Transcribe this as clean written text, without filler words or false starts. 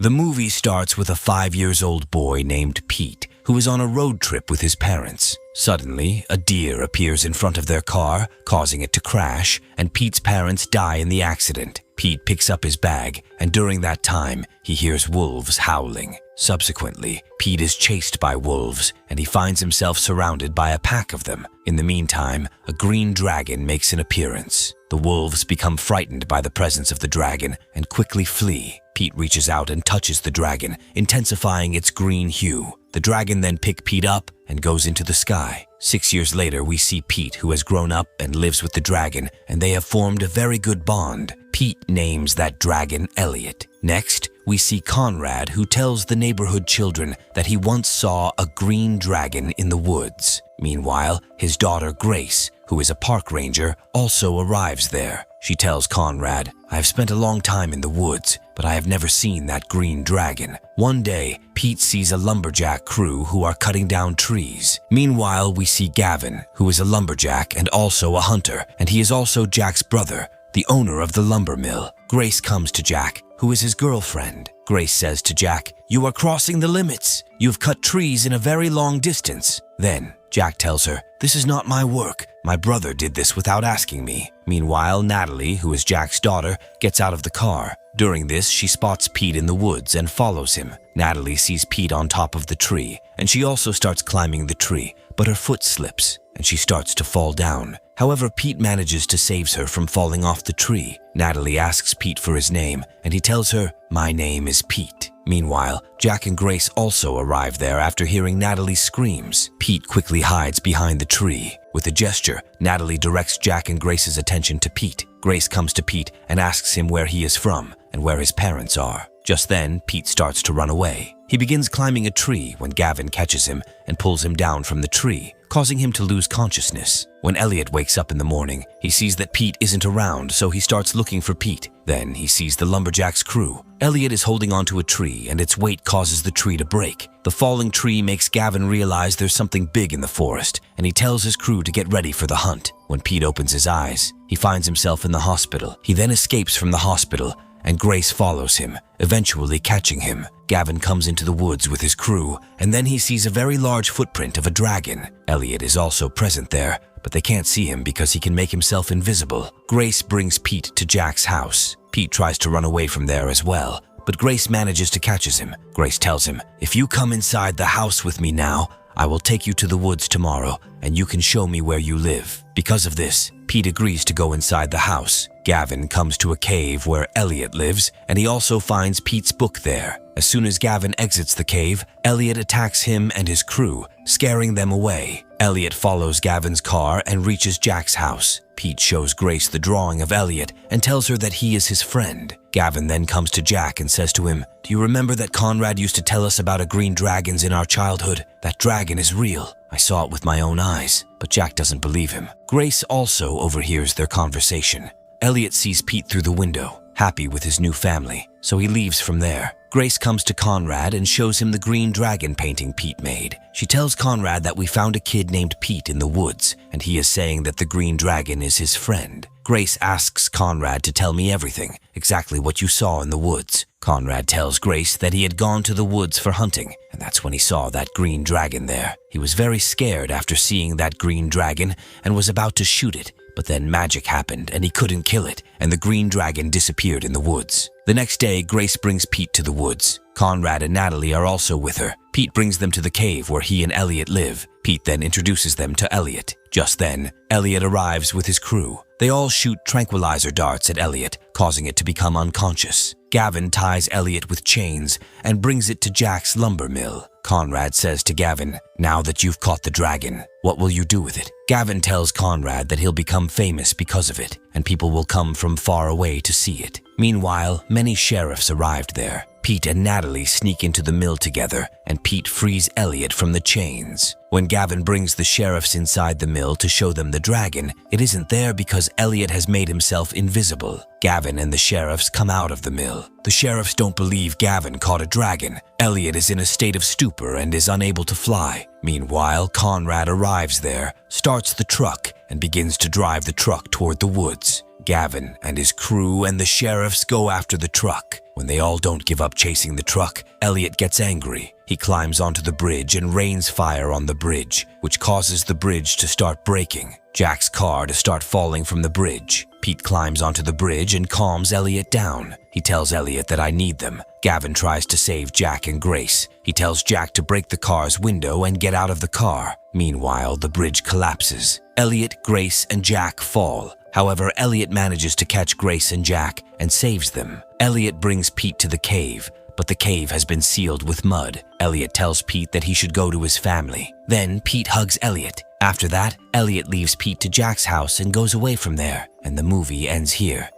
The movie starts with a 5-year-old boy named Pete who is on a road trip with his parents. Suddenly, a deer appears in front of their car, causing it to crash, and Pete's parents die in the accident. Pete picks up his bag, and during that time, he hears wolves howling. Subsequently, Pete is chased by wolves, and he finds himself surrounded by a pack of them. In the meantime, a green dragon makes an appearance. The wolves become frightened by the presence of the dragon and quickly flee. Pete reaches out and touches the dragon, intensifying its green hue. The dragon then picks Pete up and goes into the sky. 6 years later, we see Pete, who has grown up and lives with the dragon, and they have formed a very good bond. Pete names that dragon Elliot. Next, we see Conrad, who tells the neighborhood children that he once saw a green dragon in the woods. Meanwhile, his daughter Grace, who is a park ranger, also arrives there. She tells Conrad, "I have spent a long time in the woods, but I have never seen that green dragon." One day, Pete sees a lumberjack crew who are cutting down trees. Meanwhile, we see Gavin, who is a lumberjack and also a hunter, and he is also Jack's brother, the owner of the lumber mill. Grace comes to Jack, who is his girlfriend. Grace says to Jack, "You are crossing the limits. You've cut trees in a very long distance." Then, Jack tells her, "This is not my work. My brother did this without asking me." Meanwhile, Natalie, who is Jack's daughter, gets out of the car. During this, she spots Pete in the woods and follows him. Natalie sees Pete on top of the tree, and she also starts climbing the tree, but her foot slips, and she starts to fall down. However, Pete manages to save her from falling off the tree. Natalie asks Pete for his name, and he tells her, "My name is Pete." Meanwhile, Jack and Grace also arrive there after hearing Natalie's screams. Pete quickly hides behind the tree. With a gesture, Natalie directs Jack and Grace's attention to Pete. Grace comes to Pete and asks him where he is from and where his parents are. Just then, Pete starts to run away. He begins climbing a tree when Gavin catches him and pulls him down from the tree, causing him to lose consciousness. When Elliot wakes up in the morning, he sees that Pete isn't around, so he starts looking for Pete. Then he sees the lumberjack's crew. Elliot is holding onto a tree, and its weight causes the tree to break. The falling tree makes Gavin realize there's something big in the forest, and he tells his crew to get ready for the hunt. When Pete opens his eyes, he finds himself in the hospital. He then escapes from the hospital, and Grace follows him, eventually catching him. Gavin comes into the woods with his crew, and then he sees a very large footprint of a dragon. Elliot is also present there, but they can't see him because he can make himself invisible. Grace brings Pete to Jack's house. Pete tries to run away from there as well, but Grace manages to catch him. Grace tells him, "If you come inside the house with me now, I will take you to the woods tomorrow, and you can show me where you live." Because of this, Pete agrees to go inside the house. Gavin comes to a cave where Elliot lives, and he also finds Pete's book there. As soon as Gavin exits the cave, Elliot attacks him and his crew, scaring them away. Elliot follows Gavin's car and reaches Jack's house. Pete shows Grace the drawing of Elliot and tells her that he is his friend. Gavin then comes to Jack and says to him, "Do you remember that Conrad used to tell us about a green dragons in our childhood? That dragon is real. I saw it with my own eyes." But Jack doesn't believe him. Grace also overhears their conversation. Elliot sees Pete through the window, happy with his new family, so he leaves from there. Grace comes to Conrad and shows him the green dragon painting Pete made. She tells Conrad that we found a kid named Pete in the woods, and he is saying that the green dragon is his friend. Grace asks Conrad to tell me everything, exactly what you saw in the woods. Conrad tells Grace that he had gone to the woods for hunting, and that's when he saw that green dragon there. He was very scared after seeing that green dragon and was about to shoot it, but then magic happened and he couldn't kill it, and the green dragon disappeared in the woods. The next day, Grace brings Pete to the woods. Conrad and Natalie are also with her. Pete brings them to the cave where he and Elliot live. Pete then introduces them to Elliot. Just then, Elliot arrives with his crew. They all shoot tranquilizer darts at Elliot, causing it to become unconscious. Gavin ties Elliot with chains and brings it to Jack's lumber mill. Conrad says to Gavin, "Now that you've caught the dragon, what will you do with it?" Gavin tells Conrad that he'll become famous because of it, and people will come from far away to see it. Meanwhile, many sheriffs arrived there. Pete and Natalie sneak into the mill together, and Pete frees Elliot from the chains. When Gavin brings the sheriffs inside the mill to show them the dragon, it isn't there because Elliot has made himself invisible. Gavin and the sheriffs come out of the mill. The sheriffs don't believe Gavin caught a dragon. Elliot is in a state of stupor and is unable to fly. Meanwhile, Conrad arrives there, starts the truck, and begins to drive the truck toward the woods. Gavin and his crew and the sheriffs go after the truck. When they all don't give up chasing the truck, Elliot gets angry. He climbs onto the bridge and rains fire on the bridge, which causes the bridge to start breaking. Jack's car to start falling from the bridge. Pete climbs onto the bridge and calms Elliot down. He tells Elliot that I need them. Gavin tries to save Jack and Grace. He tells Jack to break the car's window and get out of the car. Meanwhile, the bridge collapses. Elliot, Grace, and Jack fall. However, Elliot manages to catch Grace and Jack and saves them. Elliot brings Pete to the cave, but the cave has been sealed with mud. Elliot tells Pete that he should go to his family. Then Pete hugs Elliot. After that, Elliot leaves Pete to Jack's house and goes away from there, and the movie ends here.